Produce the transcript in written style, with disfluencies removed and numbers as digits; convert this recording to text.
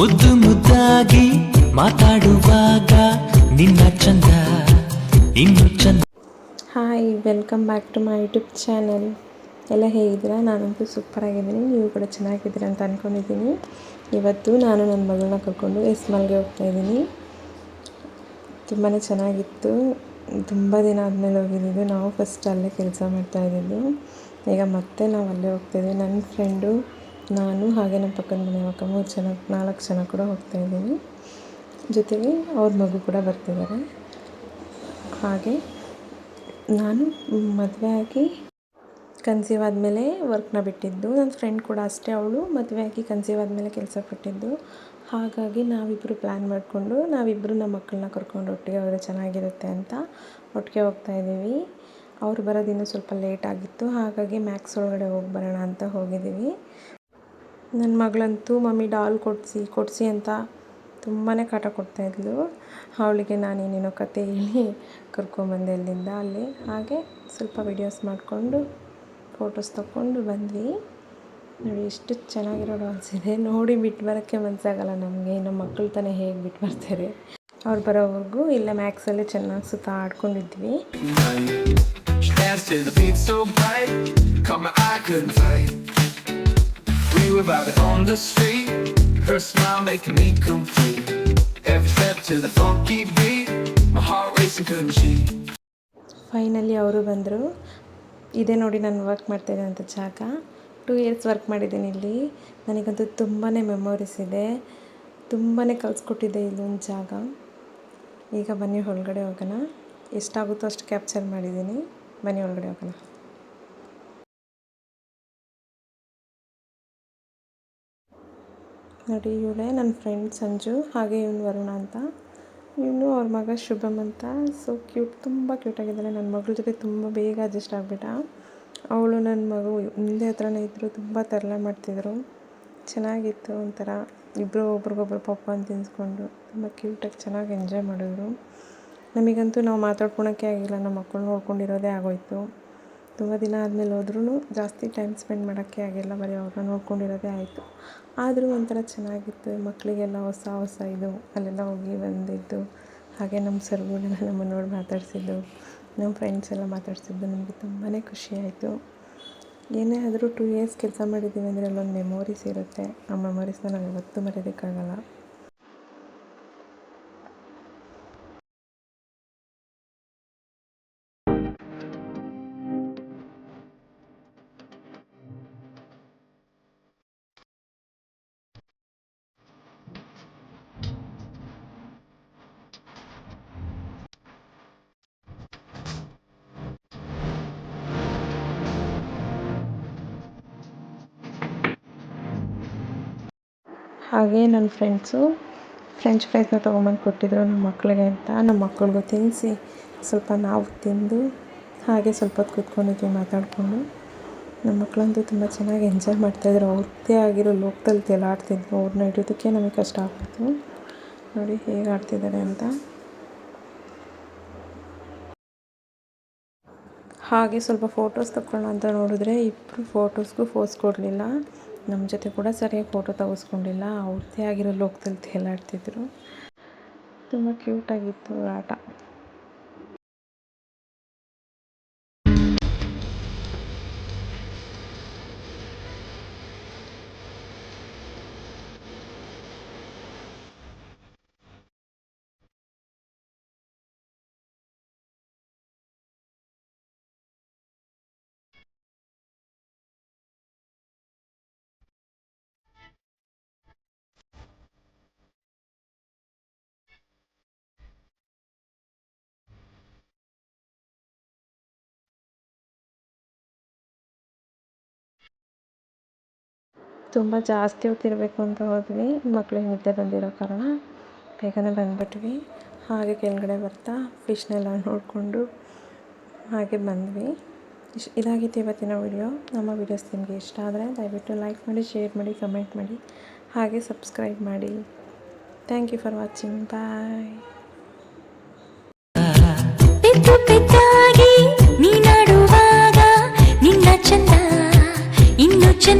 ಮುದ್ದು ಮುದ್ದಾಗಿ ಮಾತಾಡುವಾಗ ನಿನ್ನ ಚಂದ ಇನ್ನು ಚಂದ. Hi, welcome back to my YouTube channel. ಎಲ್ಲ ಹೇಗಿದ್ದೀರಾ? ನಾನಂತೂ ಸೂಪರಾಗಿದ್ದೀನಿ. ನೀವು ಕೂಡ ಚೆನ್ನಾಗಿದ್ದೀರಾ ಅಂತ ಅಂದ್ಕೊಂಡಿದ್ದೀನಿ. ಇವತ್ತು ನಾನು ನನ್ನ ಮಗಳನ್ನ ಕರ್ಕೊಂಡು ಎಸ್ಮಾಲ್ಗೆ ಹೋಗ್ತಾಯಿದ್ದೀನಿ. ತುಂಬಾ ಚೆನ್ನಾಗಿತ್ತು. ತುಂಬ ದಿನ ಆದಮೇಲೆ ಹೋಗಿದ್ದು. ನಾವು ಫಸ್ಟ್ ಅಲ್ಲೇ ಕೆಲಸ ಮಾಡ್ತಾಯಿದ್ದು. ಈಗ ಮತ್ತೆ ನಾವು ಅಲ್ಲೇ ಹೋಗ್ತಾಯಿದ್ದೀವಿ. ನನ್ನ ಫ್ರೆಂಡು, ನಾನು, ಹಾಗೆ ನಮ್ಮ ಪಕ್ಕದ ಮನೆ ಅಕ್ಕ, 4 ಜನ ಕೂಡ ಹೋಗ್ತಾಯಿದ್ದೀವಿ. ಜೊತೆಗೆ ಅವ್ರ ಮಗು ಕೂಡ ಬರ್ತಿದ್ದಾರೆ. ಹಾಗೆ ನಾನು ಮದುವೆ ಆಗಿ ಕನ್ಸೀವ್ ಆದಮೇಲೆ ವರ್ಕ್ನ ಬಿಟ್ಟಿದ್ದು. ನನ್ನ ಫ್ರೆಂಡ್ ಕೂಡ ಅಷ್ಟೇ, ಅವಳು ಮದುವೆ ಆಗಿ ಕನ್ಸೀವ್ ಆದಮೇಲೆ ಕೆಲಸ ಬಿಟ್ಟಿದ್ದು. ಹಾಗಾಗಿ ನಾವಿಬ್ಬರು ಪ್ಲ್ಯಾನ್ ಮಾಡಿಕೊಂಡು ನಾವಿಬ್ಬರು ನಮ್ಮ ಮಕ್ಕಳನ್ನ ಕರ್ಕೊಂಡು ಒಟ್ಟಿಗೆ ಹೋದರೆ ಚೆನ್ನಾಗಿರುತ್ತೆ ಅಂತ ಒಟ್ಟಿಗೆ ಹೋಗ್ತಾಯಿದ್ದೀವಿ. ಅವ್ರು ಬರೋದಿನ್ನೂ ಸ್ವಲ್ಪ ಲೇಟ್ ಆಗಿತ್ತು. ಹಾಗಾಗಿ ಮ್ಯಾಕ್ಸ್ ಒಳಗಡೆ ಹೋಗಿ ಬರೋಣ ಅಂತ ಹೋಗಿದ್ದೀವಿ. ನನ್ನ ಮಗಳಂತೂ ಮಮ್ಮಿ ಡಾಲ್ ಕೊಡಿಸಿ ಅಂತ ತುಂಬಾ ಕಾಟ ಕೊಡ್ತಾಯಿದ್ಲು. ಅವಳಿಗೆ ನಾನೇನೇನೋ ಕತೆ ಹೇಳಿ ಕರ್ಕೊಂಬಂದೆ ಅಲ್ಲಿಂದ ಅಲ್ಲಿ. ಹಾಗೆ ಸ್ವಲ್ಪ ವಿಡಿಯೋಸ್ ಮಾಡಿಕೊಂಡು ಫೋಟೋಸ್ ತಗೊಂಡು ಬಂದ್ವಿ. ನೋಡಿ ಎಷ್ಟು ಚೆನ್ನಾಗಿರೋ ಡಾಲ್ಸ್ ಇದೆ. ನೋಡಿ ಬಿಟ್ಟು ಬರೋಕ್ಕೆ ಮನಸ್ಸಾಗಲ್ಲ ನಮಗೆ. ನಮ್ಮ ಮಕ್ಕಳು ತಾನೇ ಹೇಗೆ ಬಿಟ್ಟು ಬರ್ತಾರೆ. ಅವ್ರು ಬರೋವರೆಗೂ ಇಲ್ಲ ಮ್ಯಾಕ್ಸಲ್ಲಿ ಚೆನ್ನಾಗಿ ಸುತ್ತಾಡ್ಕೊಂಡಿದ್ವಿ. We were vibing on the street, her smile making me complete. Every step to the funky beat, my heart racing couldn't cheat. Finally ಅವರು ಬಂದರು. ಇದೇ ನೋಡಿ ನಾನು ವರ್ಕ್ ಮಾಡ್ತಾಯಿದ್ದಂಥ ಜಾಗ. 2 ಇಯರ್ಸ್ ವರ್ಕ್ ಮಾಡಿದ್ದೀನಿ ಇಲ್ಲಿ. ನನಗಂತೂ ತುಂಬಾ ಮೆಮೊರೀಸ್ ಇದೆ. ತುಂಬಾ ಕಲಿಸ್ಕೊಟ್ಟಿದ್ದೆ ಇಲ್ಲೊಂದು ಜಾಗ. ಈಗ ಬನ್ನಿ ಒಳಗಡೆ ಹೋಗೋಣ. ಎಷ್ಟಾಗುತ್ತೋ ಅಷ್ಟು ಕ್ಯಾಪ್ಚರ್ ಮಾಡಿದ್ದೀನಿ. ಬನ್ನಿ ಒಳಗಡೆ ಹೋಗೋಣ. ನೋಡಿ, ಇವಳೇ ನನ್ನ ಫ್ರೆಂಡ್ ಸಂಜು. ಹಾಗೆ ಇವನು ವರುಣ ಅಂತ. ಇವನು ಅವ್ರ ಮಗ ಶುಭಮ್ ಅಂತ. ಸೊ ಕ್ಯೂಟ್, ತುಂಬ ಕ್ಯೂಟಾಗಿದ್ದಾಳೆ. ನನ್ನ ಮಗಳ ಜೊತೆ ತುಂಬ ಬೇಗ ಅಡ್ಜಸ್ಟ್ ಆಗಿಬಿಟ್ಟ. ಅವಳು ನನ್ನ ಮಗು ಮುಂದೆ ಹತ್ರನೇ ಇದ್ದರು. ತುಂಬ ತರಲೆ ಮಾಡ್ತಿದ್ರು. ಚೆನ್ನಾಗಿತ್ತು ಒಂಥರ. ಇಬ್ಬರು ಒಬ್ರಿಗೊಬ್ರು ಪಾಪ್ಕಾರ್ನ್ ತಿನ್ನಿಸ್ಕೊಂಡು ತುಂಬ ಕ್ಯೂಟಾಗಿ ಚೆನ್ನಾಗಿ ಎಂಜಾಯ್ ಮಾಡಿದ್ರು. ನಮಗಂತೂ ನಾವು ಮಾತಾಡ್ಕೊಳೋಕ್ಕೆ ಆಗಿಲ್ಲ. ನಮ್ಮ ಮಕ್ಕಳು ನೋಡ್ಕೊಂಡಿರೋದೇ ಆಗೋಯಿತು. ತುಂಬ ದಿನ ಆದಮೇಲೆ ಹೋದ್ರೂ ಜಾಸ್ತಿ ಟೈಮ್ ಸ್ಪೆಂಡ್ ಮಾಡೋಕ್ಕೆ ಆಗಿಲ್ಲ. ಬರೀ ಅವ್ರನ್ನ ನೋಡ್ಕೊಂಡಿರೋದೇ ಆಯಿತು. ಆದರೂ ಒಂಥರ ಚೆನ್ನಾಗಿತ್ತು. ಮಕ್ಕಳಿಗೆಲ್ಲ ಹೊಸ ಇದು ಅಲ್ಲೆಲ್ಲ ಹೋಗಿ ಬಂದಿದ್ದು. ಹಾಗೆ ನಮ್ಮ ಸರ್ಗಳೆಲ್ಲ ನಮ್ಮನ್ನು ನೋಡಿ ಮಾತಾಡಿಸಿದ್ದು, ನಮ್ಮ ಫ್ರೆಂಡ್ಸ್ ಎಲ್ಲ ಮಾತಾಡಿಸಿದ್ದು ನಮಗೆ ತುಂಬಾ ಖುಷಿ ಆಯಿತು. ಏನೇ ಆದರೂ 2 ಇಯರ್ಸ್ ಕೆಲಸ ಮಾಡಿದ್ದೀವಿ ಅಂದರೆ ಅಲ್ಲೊಂದು ಮೆಮೊರೀಸ್ ಇರುತ್ತೆ. ಆ ಮೆಮೊರೀಸ್ನ ನಾವು ಯಾವತ್ತೂ ಮರೆಯೋದಕ್ಕಾಗಲ್ಲ. ಹಾಗೆ ನನ್ನ ಫ್ರೆಂಚ್ ಫ್ರೈಸ್ನ ತೊಗೊಂಬಂದು ಕೊಟ್ಟಿದ್ರು ನಮ್ಮ ಮಕ್ಕಳಿಗೆ ಅಂತ. ನಮ್ಮ ಮಕ್ಕಳಿಗೂ ತಿನ್ನಿಸಿ ಸ್ವಲ್ಪ ನಾವು ತಿಂದು ಹಾಗೆ ಸ್ವಲ್ಪ ಹೊತ್ತು ಕೂತ್ಕೊಂಡಿದ್ವಿ ಮಾತಾಡಿಕೊಂಡು. ನಮ್ಮ ಮಕ್ಕಳಂತೂ ತುಂಬ ಚೆನ್ನಾಗಿ ಎಂಜಾಯ್ ಮಾಡ್ತಾಯಿದ್ರು. ಅವ್ರದ್ದೇ ಆಗಿರೋ ಲೋಕದಲ್ಲಿ ತೇಲಾಡ್ತಿದ್ರು. ಅವ್ರನ್ನ ಹಿಡಿಯೋದಕ್ಕೆ ನಮಗೆ ಕಷ್ಟ ಆಗ್ತಿತ್ತು. ನೋಡಿ ಹೇಗೆ ಆಡ್ತಿದ್ದಾರೆ ಅಂತ. ಹಾಗೆ ಸ್ವಲ್ಪ ಫೋಟೋಸ್ ತಗೊಳ್ಳೋಣ ಅಂತ ನೋಡಿದ್ರೆ ಇಬ್ಬರು ಫೋಟೋಸ್ಗೂ ಫೋಸ್ ಕೊಡಲಿಲ್ಲ. ನಮ್ಮ ಜೊತೆ ಕೂಡ ಸರಿಯಾಗಿ ಫೋಟೋ ತೆಗೆಸ್ಕೊಂಡಿಲ್ಲ. ಅವ್ರದ್ದೇ ಆಗಿರೋ ಲೋಕದಲ್ಲಿ ತೇಲಾಡ್ತಿದ್ರು. ತುಂಬ ಕ್ಯೂಟಾಗಿತ್ತು ಆಟ. ತುಂಬ ಜಾಸ್ತಿ ಹೊತ್ತಿರಬೇಕು ಅಂತ ಹೋದ್ವಿ. ಮಕ್ಕಳಿಗೆ ನಿದ್ದೆ ಬಂದಿರೋ ಕಾರಣ ಬೇಗನೆ ಬಂದುಬಿಟ್ವಿ. ಹಾಗೆ ಕೆಳಗಡೆ ಬರ್ತಾ ಫಿಶ್ನೆಲ್ಲ ನೋಡಿಕೊಂಡು ಹಾಗೆ ಬಂದ್ವಿ. ಇದಾಗಿತ್ತು ಇವತ್ತಿನ ವಿಡಿಯೋ. ನಮ್ಮ ವಿಡಿಯೋಸ್ ನಿಮಗೆ ಇಷ್ಟ ಆದರೆ ದಯವಿಟ್ಟು ಲೈಕ್ ಮಾಡಿ, ಶೇರ್ ಮಾಡಿ, ಕಮೆಂಟ್ ಮಾಡಿ, ಹಾಗೆ ಸಬ್ಸ್ಕ್ರೈಬ್ ಮಾಡಿ. Thank you for watching. Bye.